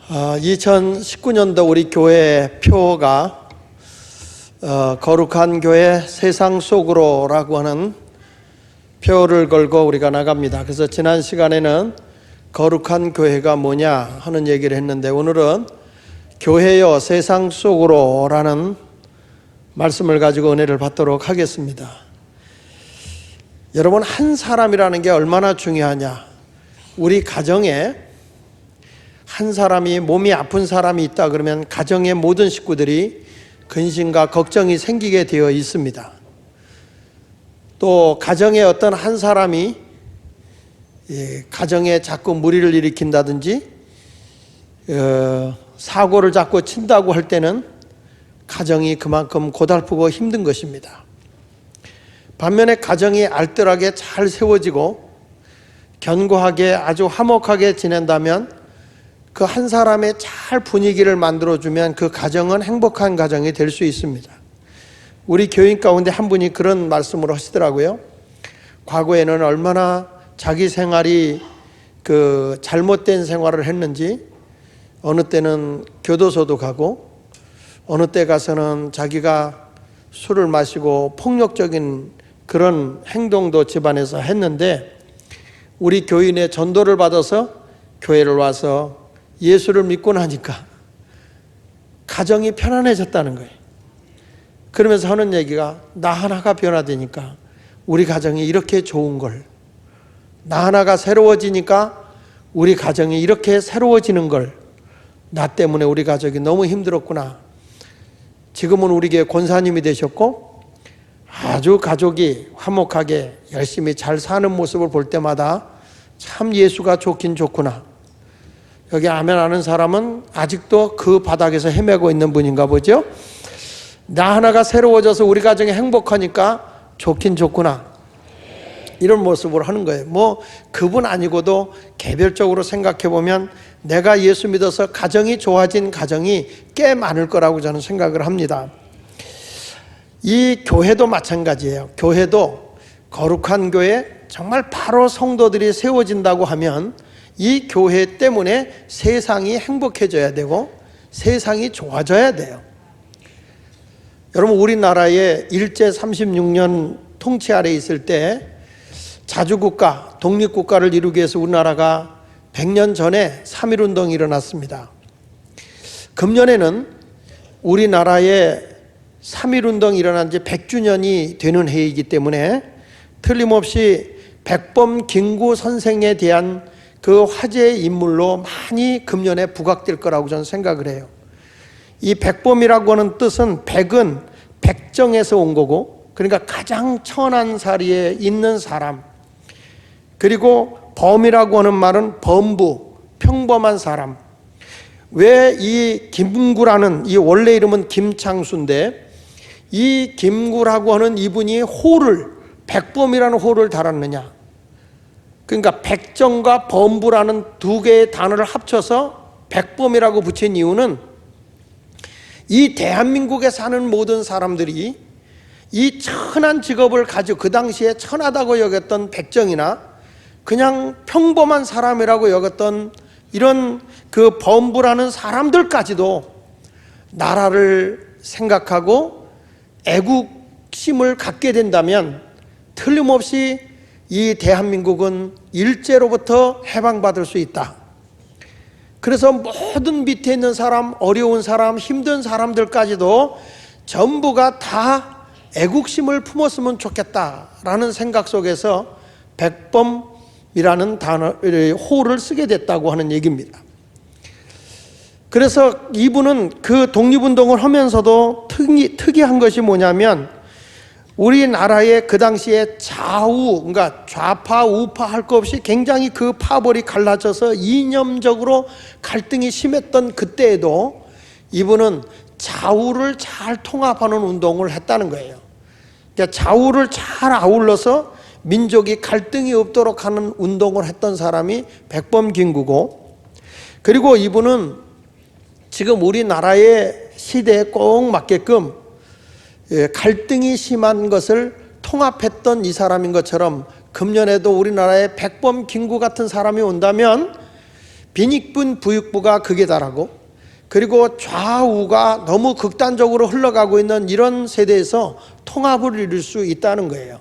2019년도 우리 교회 표가 거룩한 교회 세상 속으로 라고 하는 표를 걸고 우리가 나갑니다. 그래서 지난 시간에는 거룩한 교회가 뭐냐 하는 얘기를 했는데, 오늘은 교회여 세상 속으로 라는 말씀을 가지고 은혜를 받도록 하겠습니다. 여러분, 한 사람이라는 게 얼마나 중요하냐. 우리 가정에 한 사람이, 몸이 아픈 사람이 있다 그러면 가정의 모든 식구들이 근심과 걱정이 생기게 되어 있습니다. 또 가정에 어떤 한 사람이 가정에 자꾸 무리를 일으킨다든지 사고를 자꾸 친다고 할 때는 가정이 그만큼 고달프고 힘든 것입니다. 반면에 가정이 알뜰하게 잘 세워지고 견고하게 아주 화목하게 지낸다면, 그 한 사람의 잘 분위기를 만들어주면 그 가정은 행복한 가정이 될 수 있습니다. 우리 교인 가운데 한 분이 그런 말씀을 하시더라고요. 과거에는 얼마나 자기 생활이 잘못된 생활을 했는지, 어느 때는 교도소도 가고 어느 때 가서는 자기가 술을 마시고 폭력적인 그런 행동도 집안에서 했는데, 우리 교인의 전도를 받아서 교회를 와서 예수를 믿고 나니까 가정이 편안해졌다는 거예요. 그러면서 하는 얘기가, 나 하나가 변화되니까 우리 가정이 이렇게 좋은 걸, 나 하나가 새로워지니까 우리 가정이 이렇게 새로워지는 걸, 나 때문에 우리 가족이 너무 힘들었구나. 지금은 우리 교회 권사님이 되셨고 아주 가족이 화목하게 열심히 잘 사는 모습을 볼 때마다 참 예수가 좋긴 좋구나. 여기 아멘 하는 사람은 아직도 그 바닥에서 헤매고 있는 분인가 보죠. 나 하나가 새로워져서 우리 가정이 행복하니까 좋긴 좋구나, 이런 모습을 하는 거예요. 그분 아니고도 개별적으로 생각해 보면 내가 예수 믿어서 가정이 좋아진 가정이 꽤 많을 거라고 저는 생각을 합니다. 이 교회도 마찬가지예요. 교회도 거룩한 교회, 정말 바로 성도들이 세워진다고 하면 이 교회 때문에 세상이 행복해져야 되고 세상이 좋아져야 돼요. 여러분, 우리나라에 일제 36년 통치 아래 있을 때 자주국가, 독립국가를 이루기 위해서 우리나라가 100년 전에 3.1운동이 일어났습니다. 금년에는 우리나라에 3.1운동이 일어난 지 100주년이 되는 해이기 때문에 틀림없이 백범 김구 선생에 대한 그 화제의 인물로 많이 금년에 부각될 거라고 저는 생각을 해요. 이 백범이라고 하는 뜻은, 백은 백정에서 온 거고, 그러니까 가장 천한 자리에 있는 사람, 그리고 범이라고 하는 말은 범부, 평범한 사람. 왜 이 김구라는, 이 원래 이름은 김창수인데, 이 김구라고 하는 이분이 백범이라는 호를 달았느냐. 그러니까 백정과 범부라는 두 개의 단어를 합쳐서 백범이라고 붙인 이유는, 이 대한민국에 사는 모든 사람들이 이 천한 직업을 가지고, 그 당시에 천하다고 여겼던 백정이나 그냥 평범한 사람이라고 여겼던 이런 그 범부라는 사람들까지도 나라를 생각하고 애국심을 갖게 된다면 틀림없이 이 대한민국은 일제로부터 해방받을 수 있다. 그래서 모든 밑에 있는 사람, 어려운 사람, 힘든 사람들까지도 전부가 다 애국심을 품었으면 좋겠다라는 생각 속에서 백범이라는 호를 쓰게 됐다고 하는 얘기입니다. 그래서 이분은 그 독립운동을 하면서도 특이한 것이 뭐냐면, 우리나라의 그 당시에 그러니까 좌파 우파 할 것 없이 굉장히 그 파벌이 갈라져서 이념적으로 갈등이 심했던 그때에도 이분은 좌우를 잘 통합하는 운동을 했다는 거예요. 그러니까 좌우를 잘 아울러서 민족이 갈등이 없도록 하는 운동을 했던 사람이 백범 김구고, 그리고 이분은 지금 우리나라의 시대에 꼭 맞게끔 갈등이 심한 것을 통합했던 이 사람인 것처럼, 금년에도 우리나라에 백범 김구 같은 사람이 온다면 빈익분 부익부가 극에 달하고, 그리고 좌우가 너무 극단적으로 흘러가고 있는 이런 세대에서 통합을 이룰 수 있다는 거예요.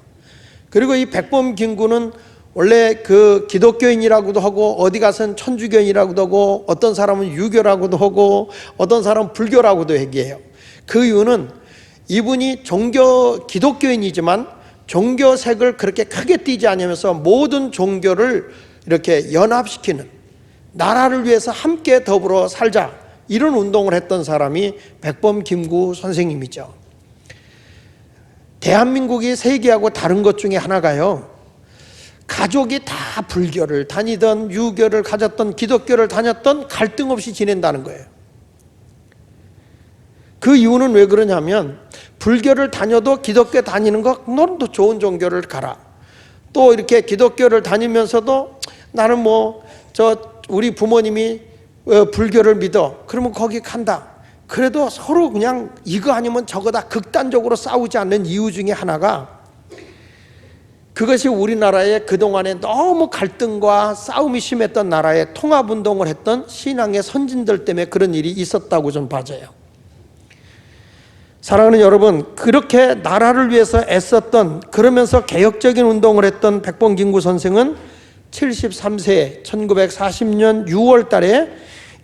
그리고 이 백범김구는 원래 그 기독교인이라고도 하고, 어디 가서는 천주교인이라고도 하고, 어떤 사람은 유교라고도 하고, 어떤 사람은 불교라고도 얘기해요. 그 이유는 이분이 기독교인이지만 종교색을 그렇게 크게 띠지 않으면서 모든 종교를 이렇게 연합시키는, 나라를 위해서 함께 더불어 살자, 이런 운동을 했던 사람이 백범김구 선생님이죠. 대한민국이 세계하고 다른 것 중에 하나가요, 가족이 다 불교를 다니던 유교를 가졌던 기독교를 다녔던 갈등 없이 지낸다는 거예요. 그 이유는 왜 그러냐면, 불교를 다녀도 기독교 다니는 거, 너는 더 좋은 종교를 가라. 또 이렇게 기독교를 다니면서도 나는 우리 부모님이 불교를 믿어, 그러면 거기 간다. 그래도 서로 그냥 이거 아니면 저거다 극단적으로 싸우지 않는 이유 중에 하나가, 그것이 우리나라의 그동안에 너무 갈등과 싸움이 심했던 나라에 통합운동을 했던 신앙의 선진들 때문에 그런 일이 있었다고 좀 봐져요. 사랑하는 여러분, 그렇게 나라를 위해서 애썼던, 그러면서 개혁적인 운동을 했던 백범김구 선생은 73세 1940년 6월 달에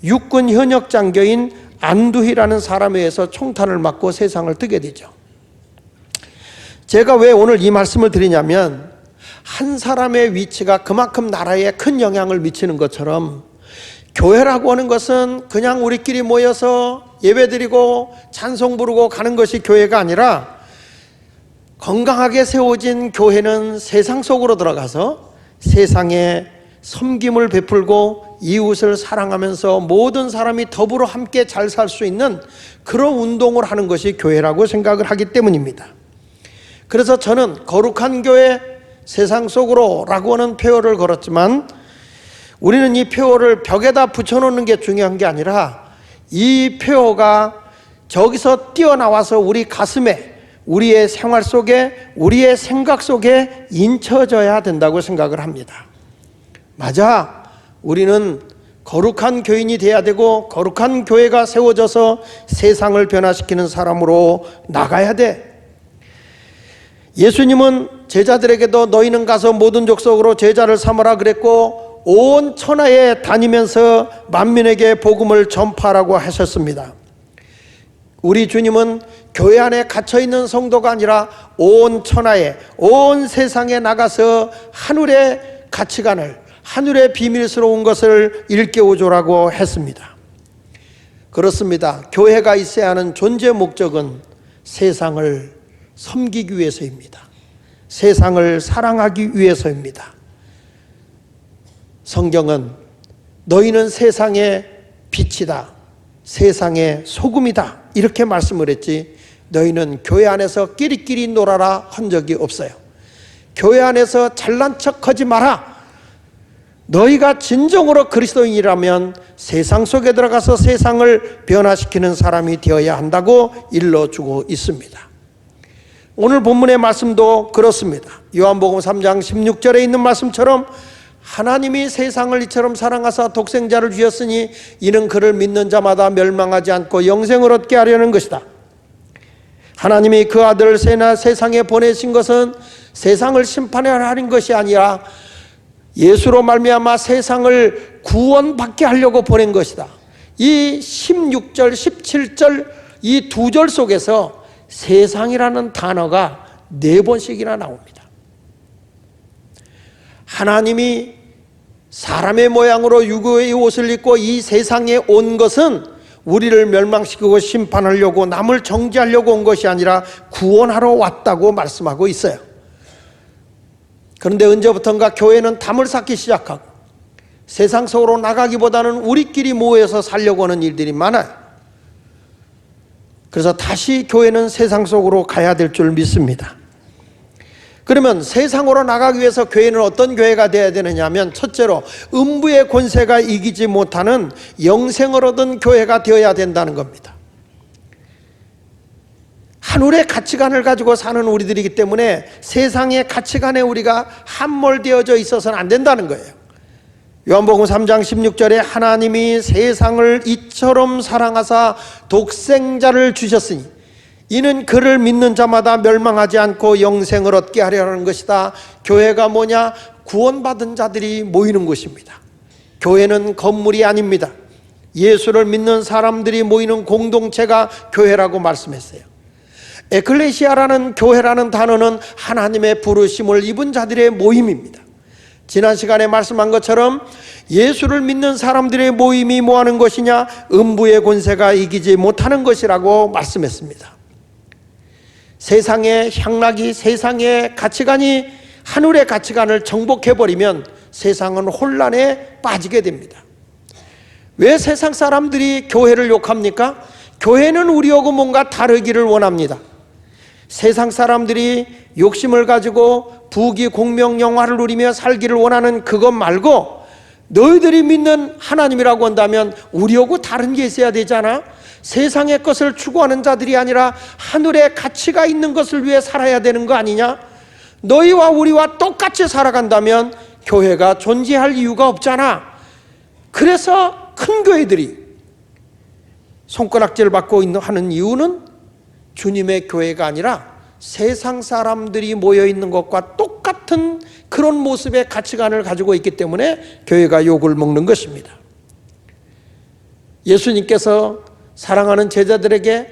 육군 현역 장교인 안두희라는 사람에 의해서 총탄을 맞고 세상을 뜨게 되죠. 제가 왜 오늘 이 말씀을 드리냐면, 한 사람의 위치가 그만큼 나라에 큰 영향을 미치는 것처럼, 교회라고 하는 것은 그냥 우리끼리 모여서 예배드리고 찬송 부르고 가는 것이 교회가 아니라, 건강하게 세워진 교회는 세상 속으로 들어가서 세상에 섬김을 베풀고 이웃을 사랑하면서 모든 사람이 더불어 함께 잘 살 수 있는 그런 운동을 하는 것이 교회라고 생각을 하기 때문입니다. 그래서 저는 거룩한 교회, 세상 속으로 라고 하는 표어를 걸었지만, 우리는 이 표어를 벽에다 붙여놓는 게 중요한 게 아니라, 이 표어가 저기서 뛰어나와서 우리 가슴에, 우리의 생활 속에, 우리의 생각 속에 인쳐져야 된다고 생각을 합니다. 맞아, 우리는 거룩한 교인이 돼야 되고, 거룩한 교회가 세워져서 세상을 변화시키는 사람으로 나가야 돼. 예수님은 제자들에게도 너희는 가서 모든 족속으로 제자를 삼으라 그랬고, 온 천하에 다니면서 만민에게 복음을 전파하라고 하셨습니다. 우리 주님은 교회 안에 갇혀있는 성도가 아니라 온 천하에, 온 세상에 나가서 하늘의 가치관을, 하늘의 비밀스러운 것을 일깨워주라고 했습니다. 그렇습니다. 교회가 있어야 하는 존재 목적은 세상을 섬기기 위해서입니다. 세상을 사랑하기 위해서입니다. 성경은 너희는 세상의 빛이다, 세상의 소금이다, 이렇게 말씀을 했지, 너희는 교회 안에서 끼리끼리 놀아라 한 적이 없어요. 교회 안에서 잘난 척하지 마라. 너희가 진정으로 그리스도인이라면 세상 속에 들어가서 세상을 변화시키는 사람이 되어야 한다고 일러주고 있습니다. 오늘 본문의 말씀도 그렇습니다. 요한복음 3장 16절에 있는 말씀처럼, 하나님이 세상을 이처럼 사랑하사 독생자를 주셨으니 이는 그를 믿는 자마다 멸망하지 않고 영생을 얻게 하려는 것이다. 하나님이 그 아들을 세상에 보내신 것은 세상을 심판하려는 것이 아니라 예수로 말미암아 세상을 구원받게 하려고 보낸 것이다. 이 16절, 17절 이 두 절 속에서 세상이라는 단어가 4번씩이나 나옵니다. 하나님이 사람의 모양으로 유교의 옷을 입고 이 세상에 온 것은 우리를 멸망시키고 심판하려고, 남을 정죄하려고 온 것이 아니라 구원하러 왔다고 말씀하고 있어요. 그런데 언제부턴가 교회는 담을 쌓기 시작하고 세상 속으로 나가기보다는 우리끼리 모여서 살려고 하는 일들이 많아요. 그래서 다시 교회는 세상 속으로 가야 될 줄 믿습니다. 그러면 세상으로 나가기 위해서 교회는 어떤 교회가 되어야 되느냐 하면, 첫째로 음부의 권세가 이기지 못하는 영생을 얻은 교회가 되어야 된다는 겁니다. 하늘의 가치관을 가지고 사는 우리들이기 때문에 세상의 가치관에 우리가 함몰되어져 있어서는 안 된다는 거예요. 요한복음 3장 16절에 하나님이 세상을 이처럼 사랑하사 독생자를 주셨으니 이는 그를 믿는 자마다 멸망하지 않고 영생을 얻게 하려는 것이다. 교회가 뭐냐? 구원받은 자들이 모이는 곳입니다. 교회는 건물이 아닙니다. 예수를 믿는 사람들이 모이는 공동체가 교회라고 말씀했어요. 에클레시아라는 교회라는 단어는 하나님의 부르심을 입은 자들의 모임입니다. 지난 시간에 말씀한 것처럼 예수를 믿는 사람들의 모임이 뭐 하는 것이냐? 음부의 권세가 이기지 못하는 것이라고 말씀했습니다. 세상의 향락이, 세상의 가치관이 하늘의 가치관을 정복해버리면 세상은 혼란에 빠지게 됩니다. 왜 세상 사람들이 교회를 욕합니까? 교회는 우리하고 뭔가 다르기를 원합니다. 세상 사람들이 욕심을 가지고 부귀 공명 영화를 누리며 살기를 원하는 그것 말고 너희들이 믿는 하나님이라고 한다면 우리하고 다른 게 있어야 되잖아. 세상의 것을 추구하는 자들이 아니라 하늘의 가치가 있는 것을 위해 살아야 되는 거 아니냐? 너희와 우리와 똑같이 살아간다면 교회가 존재할 이유가 없잖아. 그래서 큰 교회들이 손가락질 받고 하는 이유는 주님의 교회가 아니라 세상 사람들이 모여있는 것과 똑같은 그런 모습의 가치관을 가지고 있기 때문에 교회가 욕을 먹는 것입니다. 예수님께서 사랑하는 제자들에게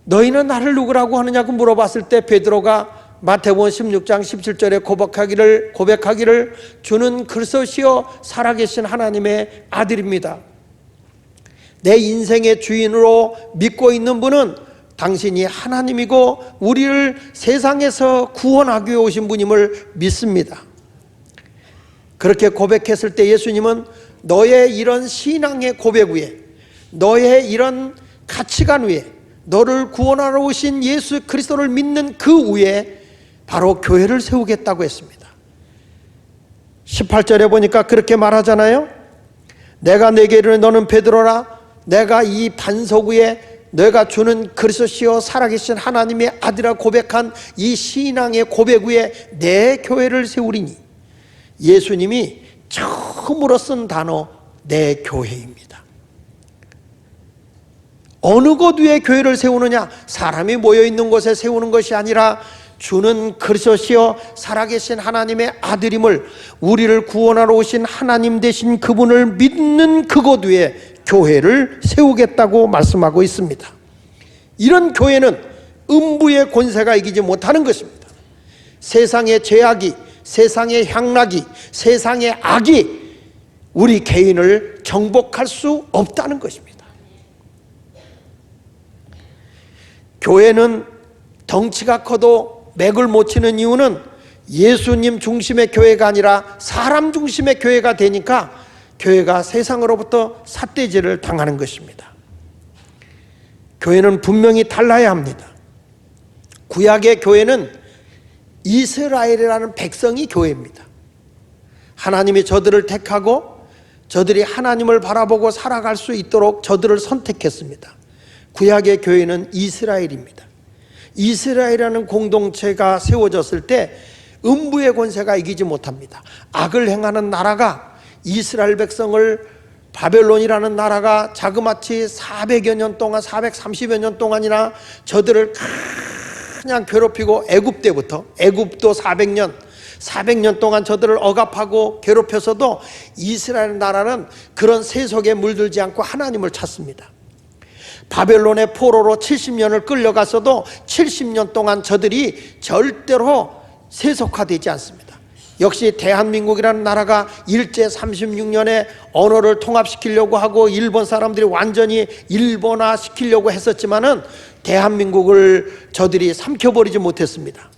너희는 나를 누구라고 하느냐고 물어봤을 때 베드로가 마태복음 16장 17절에 고백하기를 주는 그리스도시요 살아계신 하나님의 아들입니다. 내 인생의 주인으로 믿고 있는 분은 당신이 하나님이고 우리를 세상에서 구원하기 위해 오신 분임을 믿습니다. 그렇게 고백했을 때 예수님은 너의 이런 신앙의 고백 위에, 너의 이런 가치관 위에, 너를 구원하러 오신 예수 그리스도를 믿는 그 위에 바로 교회를 세우겠다고 했습니다. 18절에 보니까 그렇게 말하잖아요. 내가 내게 이르노니 너는 베드로라. 내가 이 반석 위에 내가 주는 그리스도시요 살아계신 하나님의 아들이라 고백한 이 신앙의 고백 위에 내 교회를 세우리니, 예수님이 처음으로 쓴 단어 내 교회입니다. 어느 곳 위에 교회를 세우느냐? 사람이 모여있는 곳에 세우는 것이 아니라 주는 그리스도시요 살아계신 하나님의 아들임을, 우리를 구원하러 오신 하나님 되신 그분을 믿는 그곳 위에 교회를 세우겠다고 말씀하고 있습니다. 이런 교회는 음부의 권세가 이기지 못하는 것입니다. 세상의 죄악이, 세상의 향락이, 세상의 악이 우리 개인을 정복할 수 없다는 것입니다. 교회는 덩치가 커도 맥을 못 치는 이유는 예수님 중심의 교회가 아니라 사람 중심의 교회가 되니까 교회가 세상으로부터 삿대질을 당하는 것입니다. 교회는 분명히 달라야 합니다. 구약의 교회는 이스라엘이라는 백성이 교회입니다. 하나님이 저들을 택하고 저들이 하나님을 바라보고 살아갈 수 있도록 저들을 선택했습니다. 구약의 교회는 이스라엘입니다. 이스라엘이라는 공동체가 세워졌을 때 음부의 권세가 이기지 못합니다. 악을 행하는 나라가, 이스라엘 백성을 바벨론이라는 나라가 자그마치 400여 년 동안, 430여 년 동안이나 저들을 그냥 괴롭히고, 애굽 때부터, 애굽도 400년 동안 저들을 억압하고 괴롭혀서도 이스라엘 나라는 그런 세속에 물들지 않고 하나님을 찾습니다. 바벨론의 포로로 70년을 끌려갔어도 70년 동안 저들이 절대로 세속화되지 않습니다. 역시 대한민국이라는 나라가 일제 36년에 언어를 통합시키려고 하고 일본 사람들이 완전히 일본화 시키려고 했었지만은 대한민국을 저들이 삼켜버리지 못했습니다.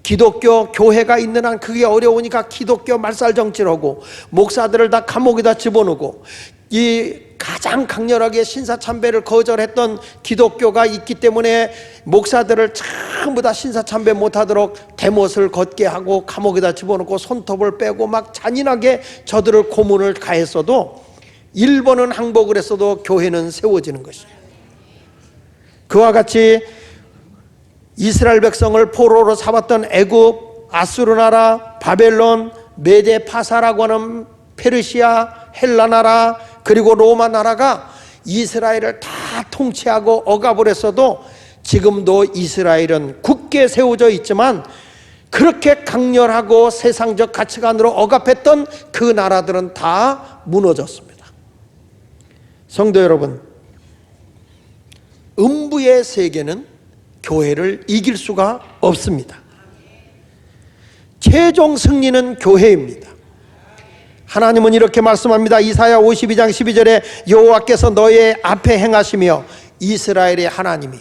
기독교 교회가 있는 한 그게 어려우니까 기독교 말살 정치를 하고 목사들을 다 감옥에다 집어넣고, 이 가장 강렬하게 신사참배를 거절했던 기독교가 있기 때문에 목사들을 전부 다 신사참배 못하도록 대못을 걷게 하고 감옥에다 집어넣고 손톱을 빼고 막 잔인하게 저들을 고문을 가했어도, 일본은 항복을 했어도 교회는 세워지는 것이에요. 그와 같이 이스라엘 백성을 포로로 잡았던 애굽, 아수르 나라, 바벨론, 메데 파사라고 하는 페르시아, 헬라 나라, 그리고 로마 나라가 이스라엘을 다 통치하고 억압을 했어도 지금도 이스라엘은 굳게 세워져 있지만, 그렇게 강렬하고 세상적 가치관으로 억압했던 그 나라들은 다 무너졌습니다. 성도 여러분, 음부의 세계는 교회를 이길 수가 없습니다. 최종 승리는 교회입니다. 하나님은 이렇게 말씀합니다. 이사야 52장 12절에 여호와께서 너의 앞에 행하시며 이스라엘의 하나님이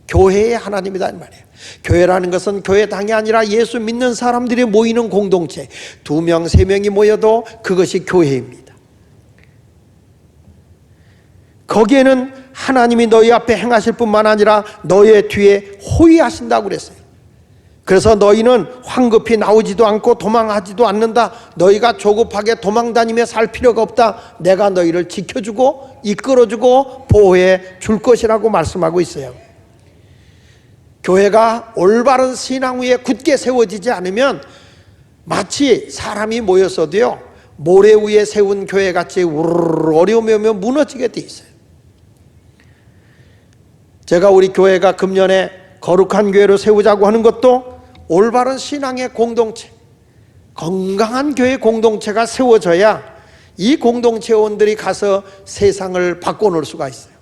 교회의 하나님이다 이 말이에요. 교회라는 것은 교회당이 아니라 예수 믿는 사람들이 모이는 공동체, 2명, 3명이 모여도 그것이 교회입니다. 거기에는 하나님이 너희 앞에 행하실 뿐만 아니라 너의 뒤에 호위하신다고 그랬어요. 그래서 너희는 황급히 나오지도 않고 도망하지도 않는다. 너희가 조급하게 도망다니며 살 필요가 없다. 내가 너희를 지켜주고 이끌어주고 보호해 줄 것이라고 말씀하고 있어요. 교회가 올바른 신앙 위에 굳게 세워지지 않으면 마치 사람이 모였어도요, 모래 위에 세운 교회같이 우르르 어려움이 오면 무너지게 돼 있어요. 제가 우리 교회가 금년에 거룩한 교회로 세우자고 하는 것도 올바른 신앙의 공동체, 건강한 교회 공동체가 세워져야 이 공동체원들이 가서 세상을 바꿔놓을 수가 있어요.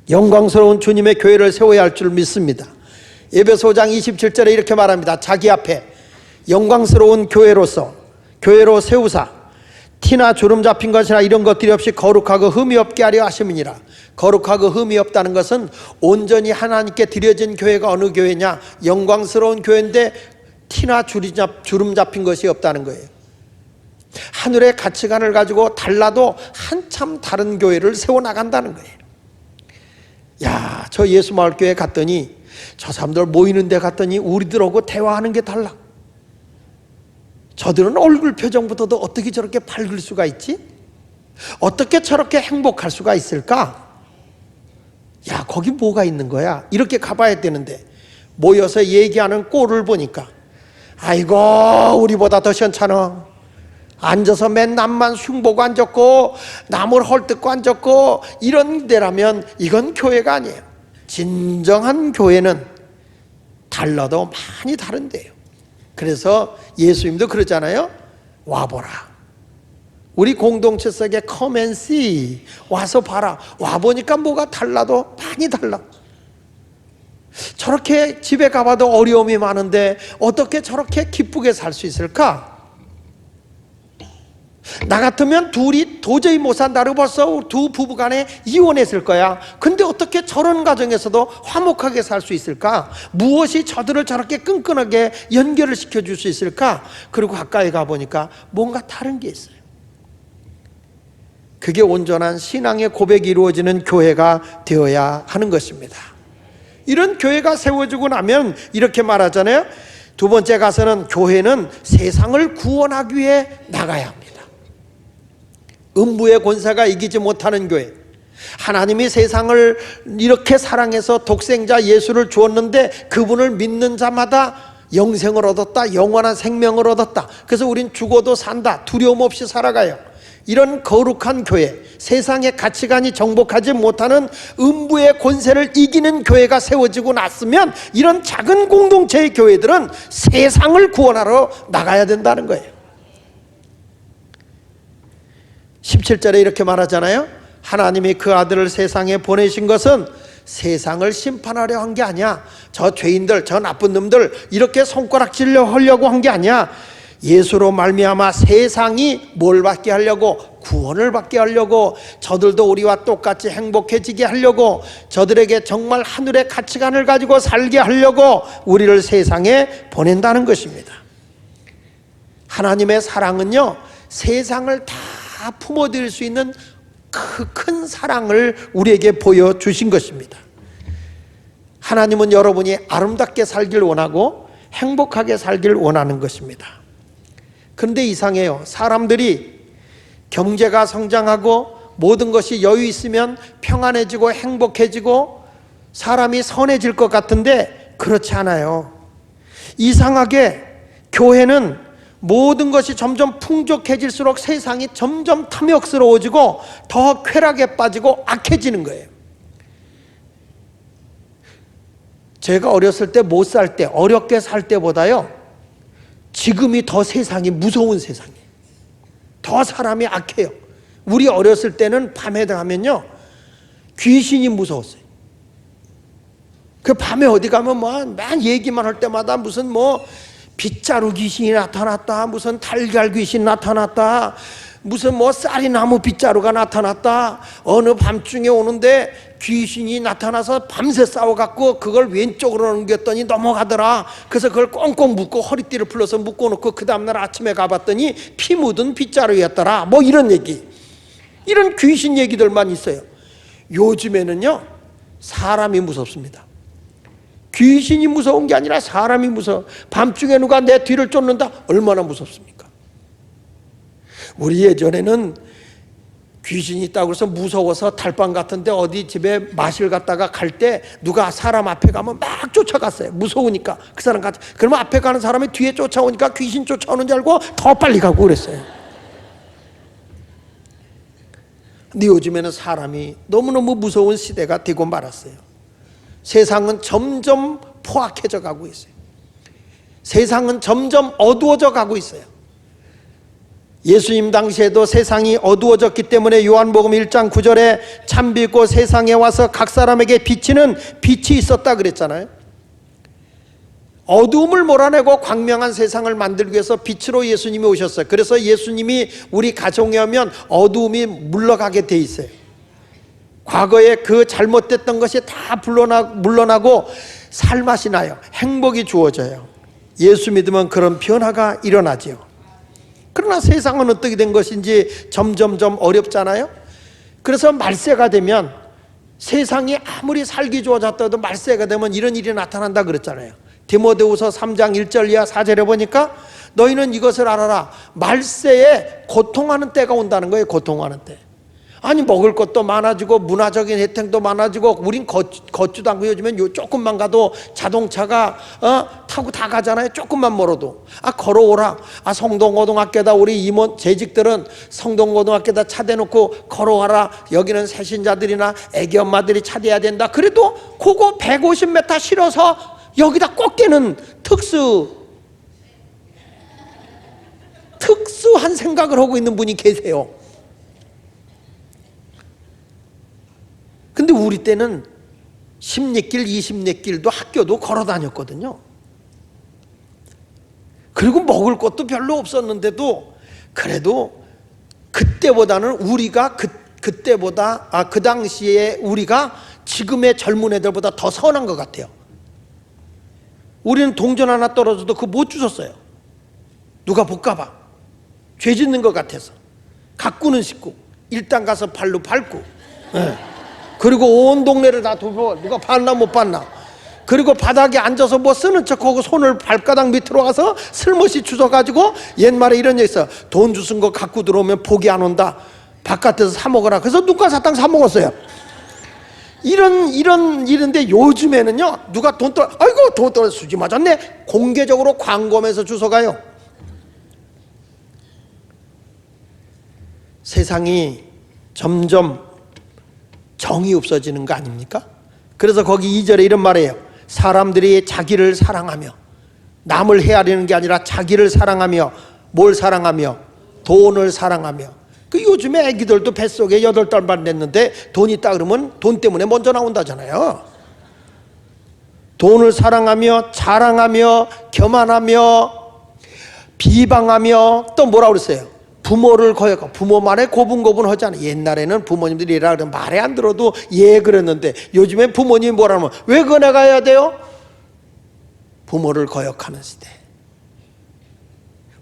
영광스러운 주님의 교회를 세워야 할 줄 믿습니다. 에베소 5장 27절에 이렇게 말합니다. 자기 앞에 영광스러운 교회로 세우사 티나 주름 잡힌 것이나 이런 것들이 없이 거룩하고 흠이 없게 하려 하심이니라. 거룩하고 흠이 없다는 것은 온전히 하나님께 드려진 교회가 어느 교회냐? 영광스러운 교회인데 티나 주름 잡힌 것이 없다는 거예요. 하늘의 가치관을 가지고 달라도 한참 다른 교회를 세워나간다는 거예요. 야, 저 예수마을교회 갔더니 저 사람들 모이는 데 갔더니 우리들하고 대화하는 게 달라. 저들은 얼굴 표정부터도 어떻게 저렇게 밝을 수가 있지? 어떻게 저렇게 행복할 수가 있을까? 야, 거기 뭐가 있는 거야? 이렇게 가봐야 되는데 모여서 얘기하는 꼴을 보니까 아이고 우리보다 더 시원찮아. 앉아서 맨 남만 흉보고 앉았고 남을 헐뜯고 앉았고 이런 데라면 이건 교회가 아니에요. 진정한 교회는 달라도 많이 다른데요. 그래서 예수님도 그러잖아요. 와보라. 우리 공동체 속에 come and see. 와서 봐라. 와보니까 뭐가 달라도 많이 달라. 저렇게 집에 가봐도 어려움이 많은데 어떻게 저렇게 기쁘게 살 수 있을까? 나 같으면 둘이 도저히 못 산다고 벌써 두 부부간에 이혼했을 거야. 근데 어떻게 저런 가정에서도 화목하게 살 수 있을까? 무엇이 저들을 저렇게 끈끈하게 연결을 시켜줄 수 있을까? 그리고 가까이 가보니까 뭔가 다른 게 있어요. 그게 온전한 신앙의 고백이 이루어지는 교회가 되어야 하는 것입니다. 이런 교회가 세워지고 나면 이렇게 말하잖아요. 두 번째 가서는 교회는 세상을 구원하기 위해 나가야 합니다. 음부의 권세가 이기지 못하는 교회, 하나님이 세상을 이렇게 사랑해서 독생자 예수를 주었는데 그분을 믿는 자마다 영생을 얻었다, 영원한 생명을 얻었다. 그래서 우린 죽어도 산다, 두려움 없이 살아가요. 이런 거룩한 교회, 세상의 가치관이 정복하지 못하는 음부의 권세를 이기는 교회가 세워지고 났으면 이런 작은 공동체의 교회들은 세상을 구원하러 나가야 된다는 거예요. 17절에 이렇게 말하잖아요. 하나님이 그 아들을 세상에 보내신 것은 세상을 심판하려 한 게 아니야. 저 죄인들, 저 나쁜 놈들 이렇게 손가락질려 하려고 한 게 아니야. 예수로 말미암아 세상이 뭘 받게 하려고? 구원을 받게 하려고, 저들도 우리와 똑같이 행복해지게 하려고, 저들에게 정말 하늘의 가치관을 가지고 살게 하려고 우리를 세상에 보낸다는 것입니다. 하나님의 사랑은요, 세상을 다 품어들일 수 있는 그 큰 사랑을 우리에게 보여주신 것입니다. 하나님은 여러분이 아름답게 살길 원하고 행복하게 살길 원하는 것입니다. 그런데 이상해요. 사람들이 경제가 성장하고 모든 것이 여유 있으면 평안해지고 행복해지고 사람이 선해질 것 같은데 그렇지 않아요. 이상하게 교회는 모든 것이 점점 풍족해질수록 세상이 점점 탐욕스러워지고 더 쾌락에 빠지고 악해지는 거예요. 제가 어렸을 때 못 살 때, 어렵게 살 때보다요, 지금이 더 세상이 무서운 세상이에요. 더 사람이 악해요. 우리 어렸을 때는 밤에 가면요, 귀신이 무서웠어요. 그 밤에 어디 가면 맨 얘기만 할 때마다 무슨 빗자루 귀신이 나타났다, 무슨 달걀 귀신 나타났다, 무슨 쌀이나무 빗자루가 나타났다, 어느 밤중에 오는데 귀신이 나타나서 밤새 싸워갖고 그걸 왼쪽으로 넘겼더니 넘어가더라. 그래서 그걸 꽁꽁 묶고 허리띠를 풀러서 묶어놓고 그 다음날 아침에 가봤더니 피 묻은 빗자루였더라. 이런 얘기, 이런 귀신 얘기들만 있어요. 요즘에는요, 사람이 무섭습니다. 귀신이 무서운 게 아니라 사람이 무서워. 밤중에 누가 내 뒤를 쫓는다? 얼마나 무섭습니까? 우리 예전에는 귀신이 있다고 해서 무서워서 달방 같은데 어디 집에 마실 갔다가 갈 때 누가 사람 앞에 가면 막 쫓아갔어요. 무서우니까. 그 사람 같이. 그러면 앞에 가는 사람이 뒤에 쫓아오니까 귀신 쫓아오는 줄 알고 더 빨리 가고 그랬어요. 근데 요즘에는 사람이 너무너무 무서운 시대가 되고 말았어요. 세상은 점점 포악해져 가고 있어요. 세상은 점점 어두워져 가고 있어요. 예수님 당시에도 세상이 어두워졌기 때문에 요한복음 1장 9절에 참 빛고 세상에 와서 각 사람에게 비치는 빛이 있었다 그랬잖아요. 어두움을 몰아내고 광명한 세상을 만들기 위해서 빛으로 예수님이 오셨어요. 그래서 예수님이 우리 가정에 오면 어두움이 물러가게 돼 있어요. 과거에 그 잘못됐던 것이 다 물러나고 살맛이 나요. 행복이 주어져요. 예수 믿으면 그런 변화가 일어나죠. 그러나 세상은 어떻게 된 것인지 점점점 어렵잖아요. 그래서 말세가 되면, 세상이 아무리 살기 좋아졌다도 말세가 되면 이런 일이 나타난다 그랬잖아요. 디모데후서 3장 1절 이하 4절에 보니까 너희는 이것을 알아라. 말세에 고통하는 때가 온다는 거예요. 고통하는 때. 아니, 먹을 것도 많아지고 문화적인 혜택도 많아지고, 우린 걷지도 않고 요즘엔 조금만 가도 자동차가 타고 다 가잖아요. 조금만 멀어도. 걸어오라. 성동고등학교다. 우리 임원 재직들은 성동고등학교다 차 대놓고 걸어와라. 여기는 새신자들이나 애기 엄마들이 차 대야 된다. 그래도 그거 150m 실어서 여기다 꼭 대는 특수한 생각을 하고 있는 분이 계세요. 근데 우리 때는 10리길, 20리길도 학교도 걸어 다녔거든요. 그리고 먹을 것도 별로 없었는데도 그래도 그때보다는 우리가 그때보다 그 당시에 우리가 지금의 젊은 애들보다 더 선한 것 같아요. 우리는 동전 하나 떨어져도 그거 못 주웠어요. 누가 볼까봐 죄 짓는 것 같아서. 가꾸는 씻고 일단 가서 발로 밟고, 그리고 온 동네를 다 돌고 누가 봤나 못 봤나. 그리고 바닥에 앉아서 쓰는 척하고 손을 발가락 밑으로 가서 슬머시 주워가지고, 옛말에 이런 얘기 있어. 돈 주신 거 갖고 들어오면 복이 안 온다. 바깥에서 사 먹어라. 그래서 눈가 사탕 사 먹었어요. 이런데 요즘에는요, 누가 아이고 돈 떨어 수지 맞았네. 공개적으로 광고하면서 주워가요. 세상이 점점 정이 없어지는 거 아닙니까? 그래서 거기 2절에 이런 말이에요. 사람들이 자기를 사랑하며, 남을 헤아리는 게 아니라 자기를 사랑하며, 뭘 사랑하며? 돈을 사랑하며. 요즘에 애기들도 뱃속에 8달만 됐는데 돈 있다 그러면 돈 때문에 먼저 나온다잖아요. 돈을 사랑하며, 자랑하며, 교만하며, 비방하며, 또 뭐라고 그랬어요? 부모를 거역하고. 부모 말에 고분고분하잖아요. 옛날에는 부모님들이 이라 그러면 말에 안 들어도 그랬는데, 요즘엔 부모님이 뭐라면 왜 그네가야 돼요? 부모를 거역하는 시대.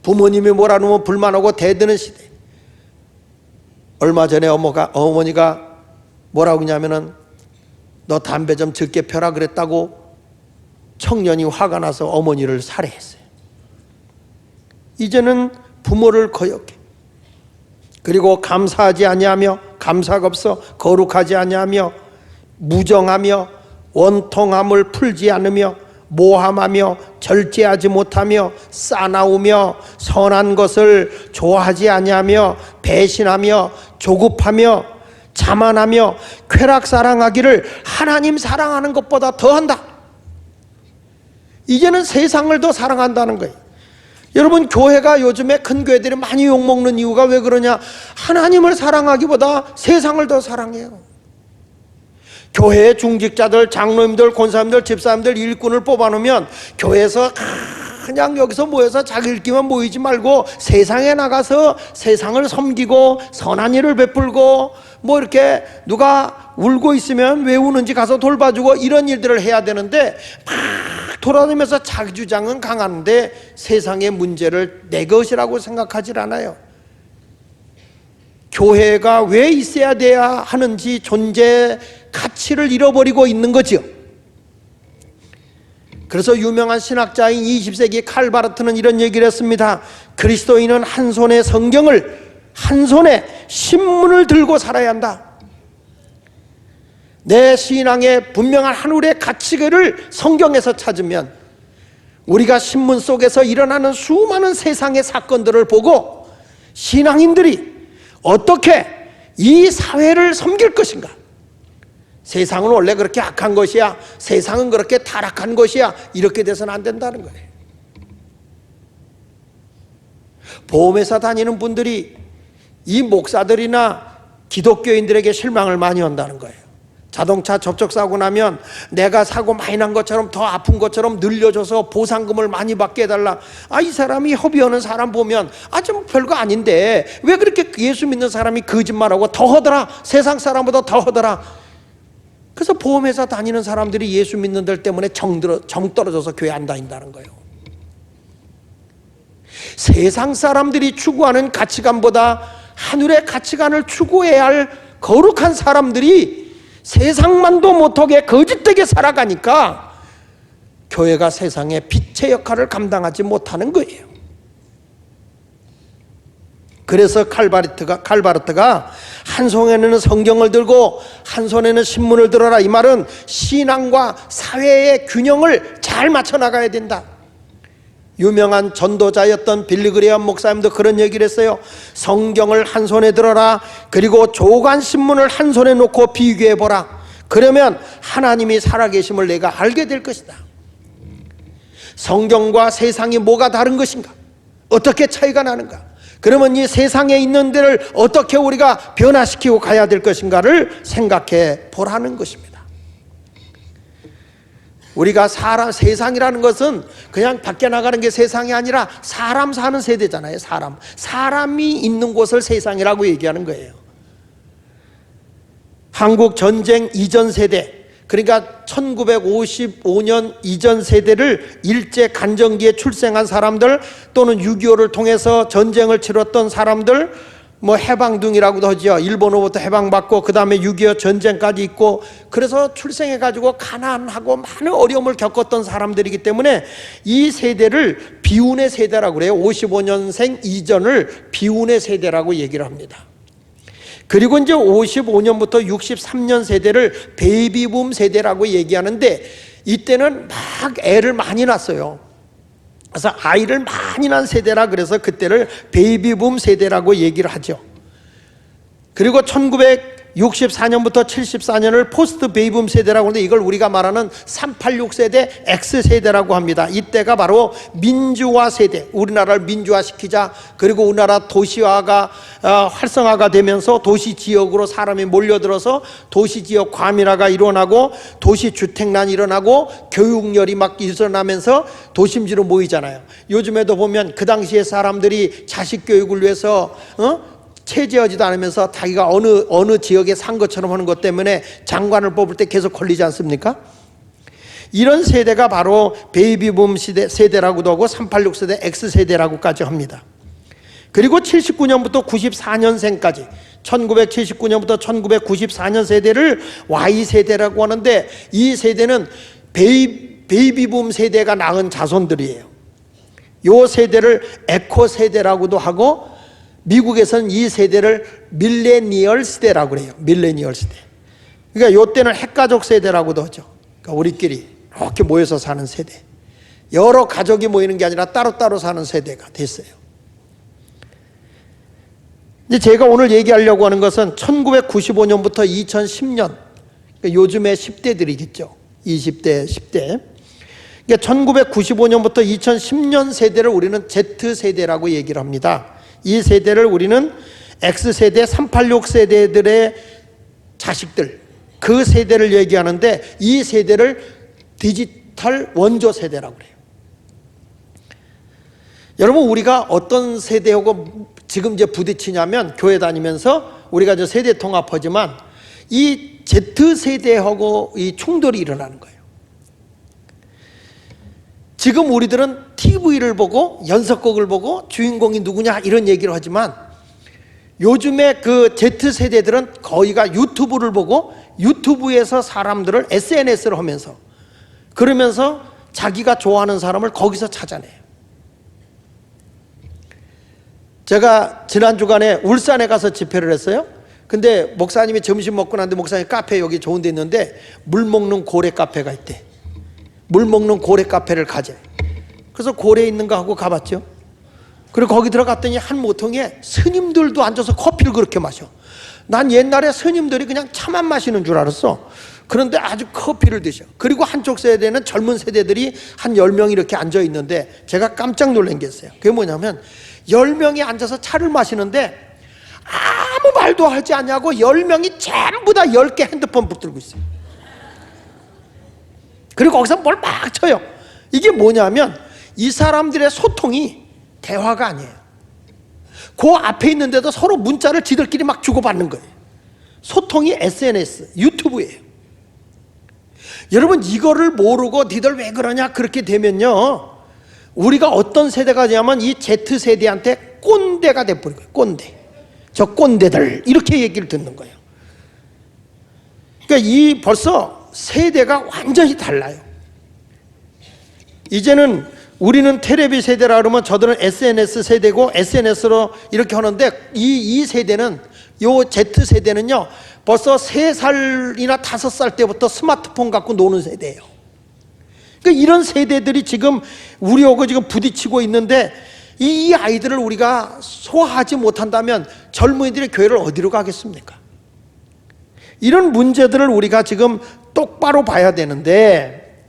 부모님이 뭐라면 불만하고 대드는 시대. 얼마 전에 어머니가 뭐라고 하냐면은 너 담배 좀 적게 펴라 그랬다고 청년이 화가 나서 어머니를 살해했어요. 이제는 부모를 거역해. 그리고 감사하지 아니하며, 감사가 없어 거룩하지 아니하며, 무정하며, 원통함을 풀지 않으며, 모함하며 절제하지 못하며 싸나우며 선한 것을 좋아하지 아니하며 배신하며 조급하며 자만하며 쾌락 사랑하기를 하나님 사랑하는 것보다 더한다. 이제는 세상을 더 사랑한다는 거예요. 여러분, 교회가 요즘에 큰 교회들이 많이 욕먹는 이유가 왜 그러냐? 하나님을 사랑하기보다 세상을 더 사랑해요. 교회의 중직자들, 장로님들, 권사님들, 집사님들, 일꾼을 뽑아놓으면 교회에서 그냥 여기서 모여서 자기들끼리만 모이지 말고 세상에 나가서 세상을 섬기고 선한 일을 베풀고 뭐 이렇게 누가 울고 있으면 왜 우는지 가서 돌봐주고 이런 일들을 해야 되는데 막 돌아다니면서 자기 주장은 강한데 세상의 문제를 내 것이라고 생각하질 않아요. 교회가 왜 있어야 돼야 하는지 존재 가치를 잃어버리고 있는 거죠. 그래서 유명한 신학자인 20세기 칼바르트는 이런 얘기를 했습니다. 그리스도인은 한 손에 성경을, 한 손에 신문을 들고 살아야 한다. 내 신앙의 분명한 하늘의 가치를 성경에서 찾으면 우리가 신문 속에서 일어나는 수많은 세상의 사건들을 보고 신앙인들이 어떻게 이 사회를 섬길 것인가? 세상은 원래 그렇게 악한 것이야, 세상은 그렇게 타락한 것이야, 이렇게 돼서는 안 된다는 거예요. 보험회사 다니는 분들이 이 목사들이나 기독교인들에게 실망을 많이 한다는 거예요. 자동차 접촉사고 나면 내가 사고 많이 난 것처럼 더 아픈 것처럼 늘려줘서 보상금을 많이 받게 해달라. 이 사람이 허비하는 사람 보면 좀 별거 아닌데 왜 그렇게 예수 믿는 사람이 거짓말하고 더 하더라, 세상 사람보다 더 하더라. 그래서 보험회사 다니는 사람들이 예수 믿는 들 때문에 정 떨어져서 교회 안 다닌다는 거예요. 세상 사람들이 추구하는 가치관보다 하늘의 가치관을 추구해야 할 거룩한 사람들이 세상만도 못하게 거짓되게 살아가니까 교회가 세상의 빛의 역할을 감당하지 못하는 거예요. 그래서 칼바르트가 한 손에는 성경을 들고 한 손에는 신문을 들어라, 이 말은 신앙과 사회의 균형을 잘 맞춰 나가야 된다. 유명한 전도자였던 빌리 그레엄 목사님도 그런 얘기를 했어요. 성경을 한 손에 들어라, 그리고 조간 신문을 한 손에 놓고 비교해 보라. 그러면 하나님이 살아계심을 내가 알게 될 것이다. 성경과 세상이 뭐가 다른 것인가? 어떻게 차이가 나는가? 그러면 이 세상에 있는 데를 어떻게 우리가 변화시키고 가야 될 것인가를 생각해 보라는 것입니다. 우리가 세상이라는 것은 그냥 밖에 나가는 게 세상이 아니라 사람 사는 세대잖아요. 사람이 있는 곳을 세상이라고 얘기하는 거예요. 한국 전쟁 이전 세대, 그러니까 1955년 이전 세대를 일제 간정기에 출생한 사람들, 또는 6.25를 통해서 전쟁을 치렀던 사람들, 뭐 해방둥이라고도 하죠. 일본으로부터 해방받고 그 다음에 6.25 전쟁까지 있고, 그래서 출생해가지고 가난하고 많은 어려움을 겪었던 사람들이기 때문에 이 세대를 비운의 세대라고 그래요. 55년생 이전을 비운의 세대라고 얘기를 합니다. 그리고 이제 55년부터 63년 세대를 베이비붐 세대라고 얘기하는데, 이때는 막 애를 많이 낳았어요. 그래서 아이를 많이 낳은 세대라 그래서 그때를 베이비붐 세대라고 얘기를 하죠. 그리고 1964년부터 74년을 포스트 베이비붐 세대라고 하는데, 이걸 우리가 말하는 386 세대 X세대라고 합니다. 이때가 바로 민주화 세대, 우리나라를 민주화시키자, 그리고 우리나라 도시화가 활성화가 되면서 도시 지역으로 사람이 몰려들어서 도시 지역 과밀화가 일어나고 도시 주택난이 일어나고 교육열이 막 일어나면서 도심지로 모이잖아요. 요즘에도 보면 그 당시에 사람들이 자식 교육을 위해서 체제하지도 않으면서 자기가 어느 지역에 산 것처럼 하는 것 때문에 장관을 뽑을 때 계속 걸리지 않습니까? 이런 세대가 바로 베이비붐 세대라고도 하고 386 세대 X세대라고까지 합니다. 그리고 79년부터 94년생까지 1979년부터 1994년 세대를 Y세대라고 하는데, 이 세대는 베이비붐 세대가 낳은 자손들이에요. 이 세대를 에코 세대라고도 하고, 미국에서는 이 세대를 밀레니얼 세대라고 그래요. 밀레니얼 세대. 그러니까 이때는 핵가족 세대라고도 하죠. 그러니까 우리끼리 이렇게 모여서 사는 세대, 여러 가족이 모이는 게 아니라 따로따로 사는 세대가 됐어요. 이제 제가 오늘 얘기하려고 하는 것은 1995년부터 2010년, 요즘의 10대들이겠죠. 20대, 10대. 그러니까 1995년부터 2010년 세대를 우리는 Z세대라고 얘기를 합니다. 이 세대를 우리는 X세대, 386 세대들의 자식들, 그 세대를 얘기하는데, 이 세대를 디지털 원조 세대라고 그래요. 여러분, 우리가 어떤 세대하고 지금 이제 부딪히냐면, 교회 다니면서 우리가 저 세대 통합하지만 이 Z세대하고 이 충돌이 일어나는 거예요. 지금 우리들은 TV를 보고 연속극을 보고 주인공이 누구냐 이런 얘기를 하지만, 요즘에 그 Z세대들은 거의가 유튜브를 보고 유튜브에서 사람들을 SNS를 하면서, 그러면서 자기가 좋아하는 사람을 거기서 찾아내요. 제가 지난 주간에 울산에 가서 집회를 했어요. 근데 목사님이 점심 먹고 났는데, 목사님 카페 여기 좋은 데 있는데 물 먹는 고래 카페가 있대. 물 먹는 고래 카페를 가재. 그래서 고래 있는가 하고 가봤죠. 그리고 거기 들어갔더니 한 모퉁이에 스님들도 앉아서 커피를 그렇게 마셔. 난 옛날에 스님들이 그냥 차만 마시는 줄 알았어. 그런데 아주 커피를 드셔. 그리고 한쪽 세대는 젊은 세대들이 한 10명 이렇게 앉아 있는데, 제가 깜짝 놀란 게 있어요. 그게 뭐냐면 10명이 앉아서 차를 마시는데 아무 말도 하지 않냐고 10명이 전부 다 10개 핸드폰 붙들고 있어요. 그리고 거기서 뭘 막 쳐요. 이게 뭐냐면 이 사람들의 소통이 대화가 아니에요. 그 앞에 있는데도 서로 문자를 지들끼리 막 주고받는 거예요. 소통이 SNS, 유튜브예요. 여러분, 이거를 모르고 니들 왜 그러냐 그렇게 되면요, 우리가 어떤 세대가 되냐면 이 Z세대한테 꼰대가 돼버린 거예요. 꼰대. 저 꼰대들, 이렇게 얘기를 듣는 거예요. 그러니까 이 벌써 세대가 완전히 달라요. 이제는 우리는 텔레비 세대라 그러면 저들은 SNS 세대고 SNS로 이렇게 하는데, 이 세대는, 요 Z세대는요 벌써 3살이나 5살 때부터 스마트폰 갖고 노는 세대예요. 그러니까 이런 세대들이 지금 우리하고 지금 부딪히고 있는데, 이 아이들을 우리가 소화하지 못한다면 젊은이들의 교회를 어디로 가겠습니까? 이런 문제들을 우리가 지금 똑바로 봐야 되는데,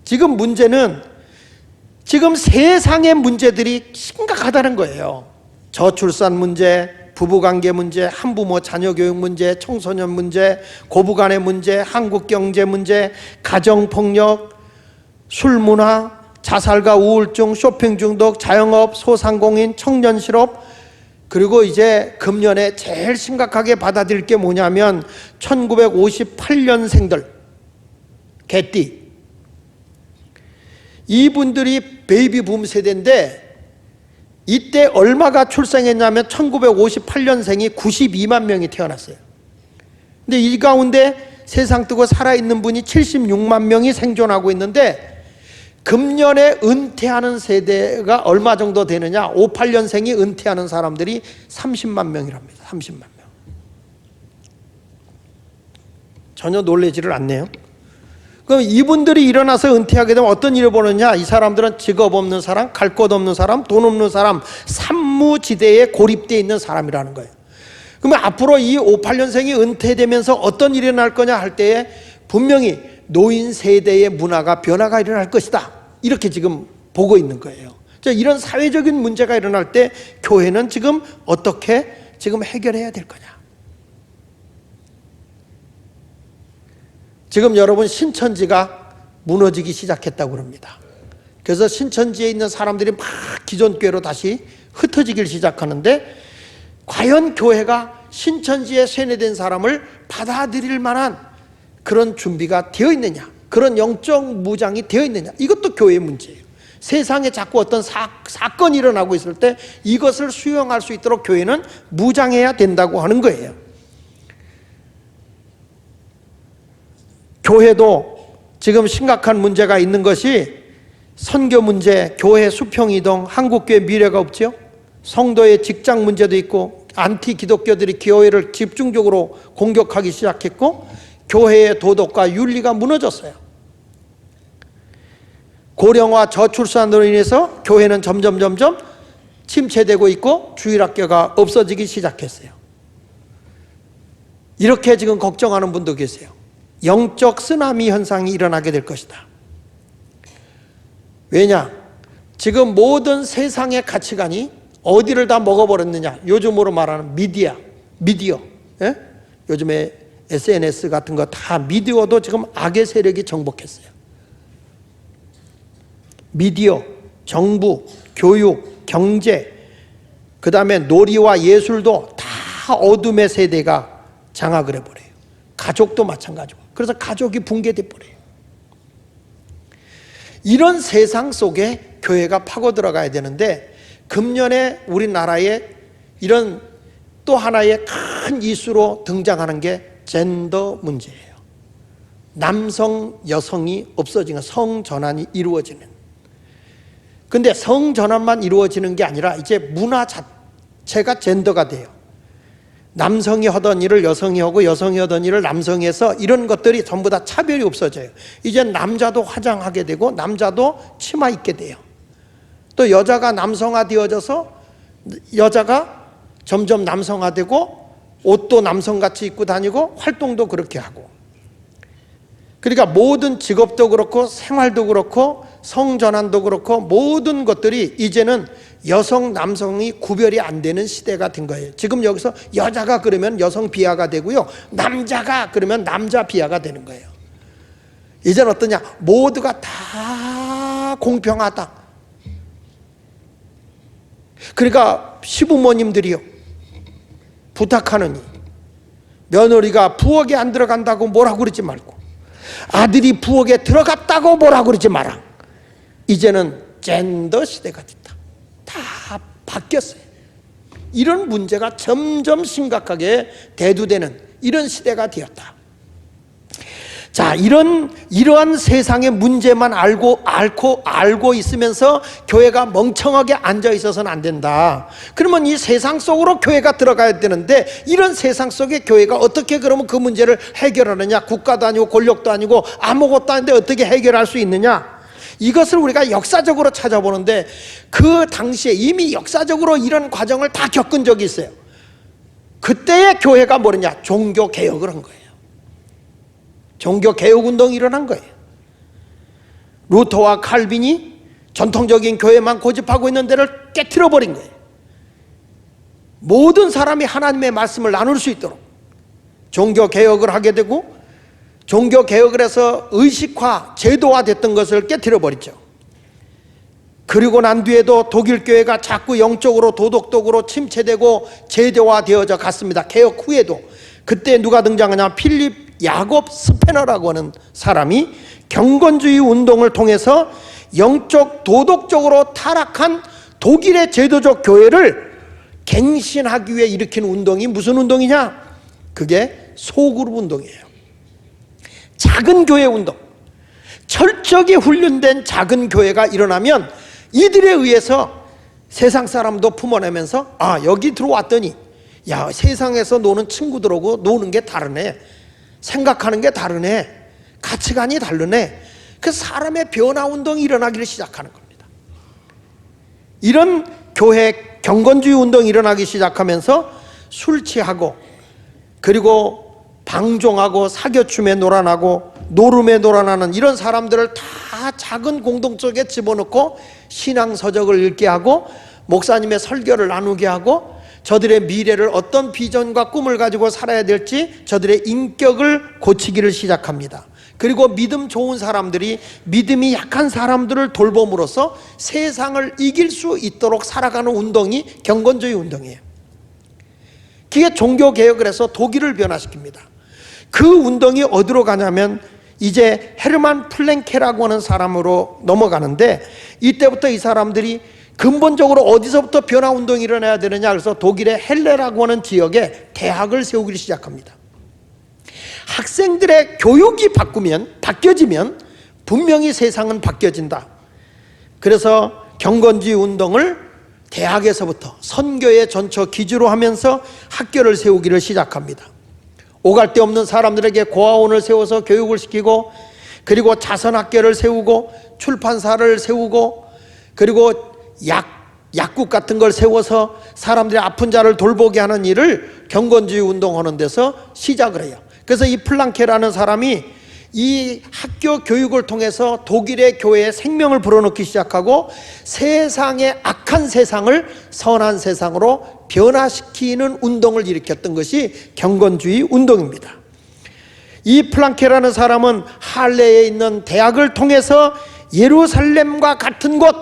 지금 문제는 지금 세상의 문제들이 심각하다는 거예요. 저출산 문제, 부부관계 문제, 한부모 자녀교육 문제, 청소년 문제, 고부간의 문제, 한국경제 문제, 가정폭력, 술문화, 자살과 우울증, 쇼핑 중독, 자영업, 소상공인, 청년 실업, 그리고 이제 금년에 제일 심각하게 받아들일 게 뭐냐면 1958년생들, 개띠, 이분들이 베이비붐 세대인데, 이때 얼마가 출생했냐면 1958년생이 92만 명이 태어났어요. 근데 이 가운데 세상 뜨고 살아있는 분이 76만 명이 생존하고 있는데, 금년에 은퇴하는 세대가 얼마 정도 되느냐, 58년생이 은퇴하는 사람들이 30만 명이랍니다. 30만 명. 전혀 놀라지를 않네요. 그럼 이분들이 일어나서 은퇴하게 되면 어떤 일을 보느냐, 이 사람들은 직업 없는 사람, 갈 곳 없는 사람, 돈 없는 사람, 산무지대에 고립되어 있는 사람이라는 거예요. 그러면 앞으로 이 58년생이 은퇴되면서 어떤 일이 일어날 거냐 할 때에 분명히 노인 세대의 문화가 변화가 일어날 것이다, 이렇게 지금 보고 있는 거예요. 이런 사회적인 문제가 일어날 때 교회는 지금 어떻게 지금 해결해야 될 거냐. 지금 여러분, 신천지가 무너지기 시작했다고 합니다. 그래서 신천지에 있는 사람들이 막 기존 교회로 다시 흩어지기 시작하는데, 과연 교회가 신천지에 세뇌된 사람을 받아들일 만한 그런 준비가 되어 있느냐, 그런 영적 무장이 되어 있느냐, 이것도 교회의 문제예요. 세상에 자꾸 어떤 사건이 일어나고 있을 때 이것을 수용할 수 있도록 교회는 무장해야 된다고 하는 거예요. 교회도 지금 심각한 문제가 있는 것이 선교 문제, 교회 수평 이동, 한국교회 미래가 없죠. 성도의 직장 문제도 있고, 안티 기독교들이 교회를 집중적으로 공격하기 시작했고, 교회의 도덕과 윤리가 무너졌어요. 고령화 저출산으로 인해서 교회는 점점 침체되고 있고 주일학교가 없어지기 시작했어요. 이렇게 지금 걱정하는 분도 계세요. 영적 쓰나미 현상이 일어나게 될 것이다. 왜냐? 지금 모든 세상의 가치관이 어디를 다 먹어버렸느냐? 요즘으로 말하는 미디어. 예? 요즘에 SNS 같은 거 다 미디어도 지금 악의 세력이 정복했어요. 미디어, 정부, 교육, 경제, 그 다음에 놀이와 예술도 다 어둠의 세대가 장악을 해버려요. 가족도 마찬가지고. 그래서 가족이 붕괴돼 버려요. 이런 세상 속에 교회가 파고 들어가야 되는데, 금년에 우리나라에 이런 또 하나의 큰 이슈로 등장하는 게 젠더 문제예요. 남성, 여성이 없어지는, 성전환이 이루어지는. 근데 성전환만 이루어지는 게 아니라 이제 문화 자체가 젠더가 돼요. 남성이 하던 일을 여성이 하고 여성이 하던 일을 남성이 해서 이런 것들이 전부 다 차별이 없어져요. 이제 남자도 화장하게 되고 남자도 치마 입게 돼요. 또 여자가 남성화 되어져서 여자가 점점 남성화되고 옷도 남성같이 입고 다니고 활동도 그렇게 하고. 그러니까 모든 직업도 그렇고 생활도 그렇고 성전환도 그렇고 모든 것들이 이제는 여성, 남성이 구별이 안 되는 시대가 된 거예요. 지금 여기서 여자가 그러면 여성 비하가 되고요, 남자가 그러면 남자 비하가 되는 거예요. 이제는 어떠냐? 모두가 다 공평하다. 그러니까 시부모님들이요, 부탁하느니 며느리가 부엌에 안 들어간다고 뭐라고 그러지 말고, 아들이 부엌에 들어갔다고 뭐라고 그러지 마라. 이제는 젠더 시대가 됐다. 다 바뀌었어요. 이런 문제가 점점 심각하게 대두되는 이런 시대가 되었다. 자, 이러한 세상의 문제만 알고 있으면서 교회가 멍청하게 앉아 있어서는 안 된다. 그러면 이 세상 속으로 교회가 들어가야 되는데, 이런 세상 속에 교회가 어떻게 그러면 그 문제를 해결하느냐? 국가도 아니고 권력도 아니고 아무것도 아닌데 어떻게 해결할 수 있느냐? 이것을 우리가 역사적으로 찾아보는데, 그 당시에 이미 역사적으로 이런 과정을 다 겪은 적이 있어요. 그때의 교회가 뭐냐? 종교 개혁을 한 거예요. 종교 개혁 운동이 일어난 거예요. 루터와 칼빈이 전통적인 교회만 고집하고 있는 데를 깨트려 버린 거예요. 모든 사람이 하나님의 말씀을 나눌 수 있도록 종교 개혁을 하게 되고, 종교 개혁을 해서 의식화, 제도화 됐던 것을 깨트려 버리죠. 그리고 난 뒤에도 독일 교회가 자꾸 영적으로 도덕적으로 침체되고 제도화되어져 갔습니다. 개혁 후에도. 그때 누가 등장하냐? 필립 야곱 스페너라고 하는 사람이 경건주의 운동을 통해서 영적 도덕적으로 타락한 독일의 제도적 교회를 갱신하기 위해 일으킨 운동이 무슨 운동이냐? 그게 소그룹 운동이에요. 작은 교회 운동. 철저하게 훈련된 작은 교회가 일어나면 이들에 의해서 세상 사람도 품어내면서, 아, 여기 들어왔더니 야, 세상에서 노는 친구들하고 노는 게 다르네, 생각하는 게 다르네, 가치관이 다르네. 그 사람의 변화 운동이 일어나기를 시작하는 겁니다. 이런 교회 경건주의 운동이 일어나기 시작하면서 술 취하고, 그리고 방종하고 사교춤에 놀아나고 노름에 놀아나는 이런 사람들을 다 작은 공동 속에 집어넣고 신앙서적을 읽게 하고 목사님의 설교를 나누게 하고, 저들의 미래를 어떤 비전과 꿈을 가지고 살아야 될지 저들의 인격을 고치기를 시작합니다. 그리고 믿음 좋은 사람들이 믿음이 약한 사람들을 돌봄으로써 세상을 이길 수 있도록 살아가는 운동이 경건주의 운동이에요. 그게 종교개혁을 해서 독일을 변화시킵니다. 그 운동이 어디로 가냐면 이제 헤르만 플랭케라고 하는 사람으로 넘어가는데, 이때부터 이 사람들이 근본적으로 어디서부터 변화운동이 일어나야 되느냐, 그래서 독일의 헬레라고 하는 지역에 대학을 세우기 시작합니다. 학생들의 교육이 바뀌어지면 분명히 세상은 바뀌어진다. 그래서 경건주의 운동을 대학에서부터 선교의 전처 기주로 하면서 학교를 세우기를 시작합니다. 오갈 데 없는 사람들에게 고아원을 세워서 교육을 시키고, 그리고 자선학교를 세우고 출판사를 세우고 그리고 약국 같은 걸 세워서 사람들이 아픈 자를 돌보게 하는 일을 경건주의 운동하는 데서 시작을 해요. 그래서 이 플랑케라는 사람이 이 학교 교육을 통해서 독일의 교회에 생명을 불어넣기 시작하고 세상의 악한 세상을 선한 세상으로 변화시키는 운동을 일으켰던 것이 경건주의 운동입니다. 이 플랑케라는 사람은 할레에 있는 대학을 통해서 예루살렘과 같은 곳,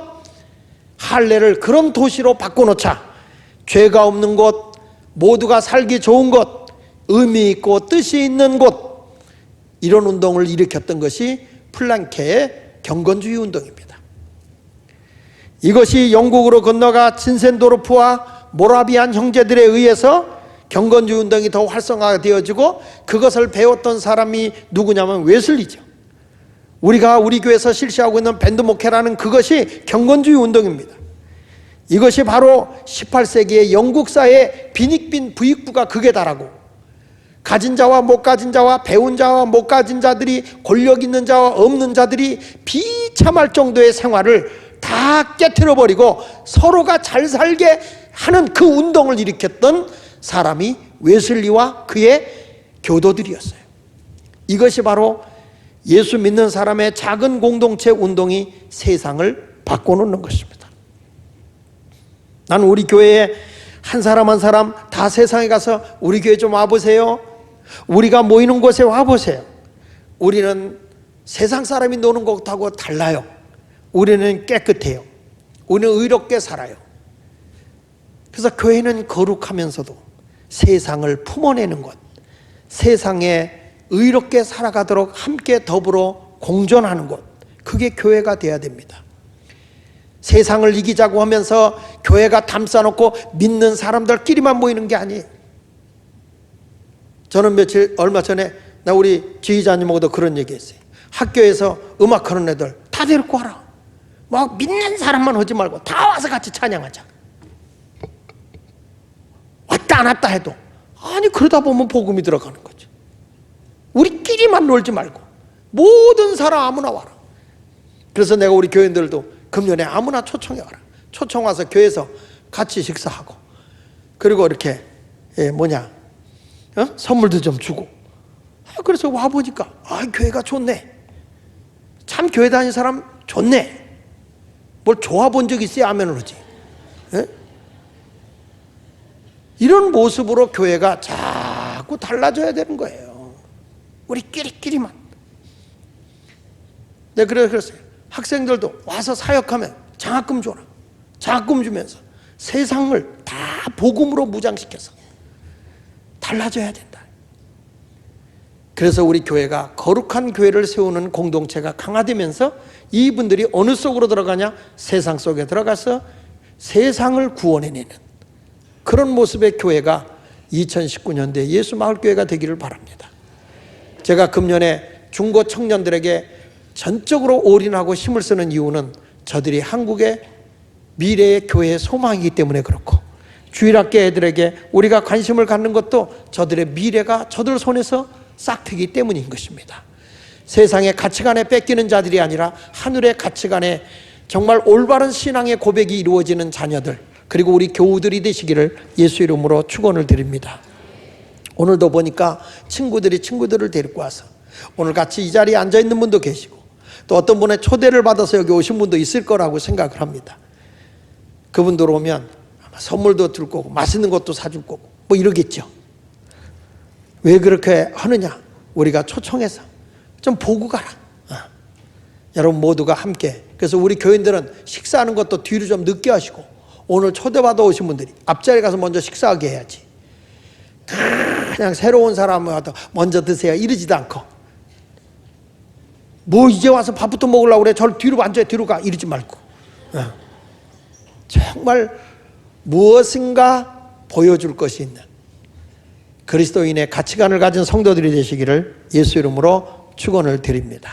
할레를 그런 도시로 바꿔놓자, 죄가 없는 곳, 모두가 살기 좋은 곳, 의미 있고 뜻이 있는 곳, 이런 운동을 일으켰던 것이 플랑케의 경건주의 운동입니다. 이것이 영국으로 건너가 진센도르프와 모라비안 형제들에 의해서 경건주의 운동이 더 활성화되어지고 그것을 배웠던 사람이 누구냐면 웨슬리죠. 우리가 우리 교회에서 실시하고 있는 밴드 목회라는 그것이 경건주의 운동입니다. 이것이 바로 18세기의 영국 사회의 빈익빈 부익부가 극에 달하고 가진 자와 못 가진 자와 배운 자와 못 가진 자들이 권력 있는 자와 없는 자들이 비참할 정도의 생활을 다 깨트려버리고 서로가 잘 살게 하는 그 운동을 일으켰던 사람이 웨슬리와 그의 교도들이었어요. 이것이 바로 예수 믿는 사람의 작은 공동체 운동이 세상을 바꿔놓는 것입니다. 나는 우리 교회에 한 사람 한 사람 다 세상에 가서 우리 교회 좀 와보세요. 우리가 모이는 곳에 와보세요. 우리는 세상 사람이 노는 것하고 달라요. 우리는 깨끗해요. 우리는 의롭게 살아요. 그래서 교회는 거룩하면서도 세상을 품어내는 것, 세상에 의롭게 살아가도록 함께 더불어 공존하는 것, 그게 교회가 돼야 됩니다. 세상을 이기자고 하면서 교회가 담쌓놓고 믿는 사람들끼리만 모이는 게 아니에요. 저는 얼마 전에 나 우리 지휘자님하고도 그런 얘기했어요. 학교에서 음악하는 애들 다 데리고 와라. 막 믿는 사람만 하지 말고 다 와서 같이 찬양하자. 왔다 안 왔다 해도 아니 그러다 보면 복음이 들어가는 거죠. 우리끼리만 놀지 말고 모든 사람 아무나 와라. 그래서 내가 우리 교인들도 금년에 아무나 초청해 와라. 초청 와서 교회에서 같이 식사하고 그리고 이렇게 선물도 좀 주고. 그래서 와보니까 교회가 좋네. 참 교회 다니는 사람 좋네. 뭘 좋아 본 적 있어야 하면 그러지. 이런 모습으로 교회가 자꾸 달라져야 되는 거예요. 우리끼리만. 네, 그랬어요. 학생들도 와서 사역하면 장학금 줘라. 장학금 주면서 세상을 다 복음으로 무장시켜서 달라져야 된다. 그래서 우리 교회가 거룩한 교회를 세우는 공동체가 강화되면서 이분들이 어느 속으로 들어가냐? 세상 속에 들어가서 세상을 구원해내는 그런 모습의 교회가 2019년도에 예수마을교회가 되기를 바랍니다. 제가 금년에 중고 청년들에게 전적으로 올인하고 힘을 쓰는 이유는 저들이 한국의 미래의 교회의 소망이기 때문에 그렇고, 주일학교 애들에게 우리가 관심을 갖는 것도 저들의 미래가 저들 손에서 싹트기 때문인 것입니다. 세상의 가치관에 뺏기는 자들이 아니라 하늘의 가치관에 정말 올바른 신앙의 고백이 이루어지는 자녀들, 그리고 우리 교우들이 되시기를 예수 이름으로 축원을 드립니다. 오늘도 보니까 친구들을 데리고 와서 오늘 같이 이 자리에 앉아있는 분도 계시고 또 어떤 분의 초대를 받아서 여기 오신 분도 있을 거라고 생각을 합니다. 그분들 오면 아마 선물도 줄 거고 맛있는 것도 사줄 거고 뭐 이러겠죠. 왜 그렇게 하느냐? 우리가 초청해서 좀 보고 가라. 여러분 모두가 함께. 그래서 우리 교인들은 식사하는 것도 뒤로 좀 늦게 하시고, 오늘 초대받아 오신 분들이 앞자리에 가서 먼저 식사하게 해야지. 그냥 새로운 사람을 와도 먼저 드세요 이러지도 않고, 뭐 이제 와서 밥부터 먹으려고 그래, 저를 뒤로 앉아야 뒤로 가 이러지 말고, 정말 무엇인가 보여줄 것이 있는 그리스도인의 가치관을 가진 성도들이 되시기를 예수 이름으로 축원을 드립니다.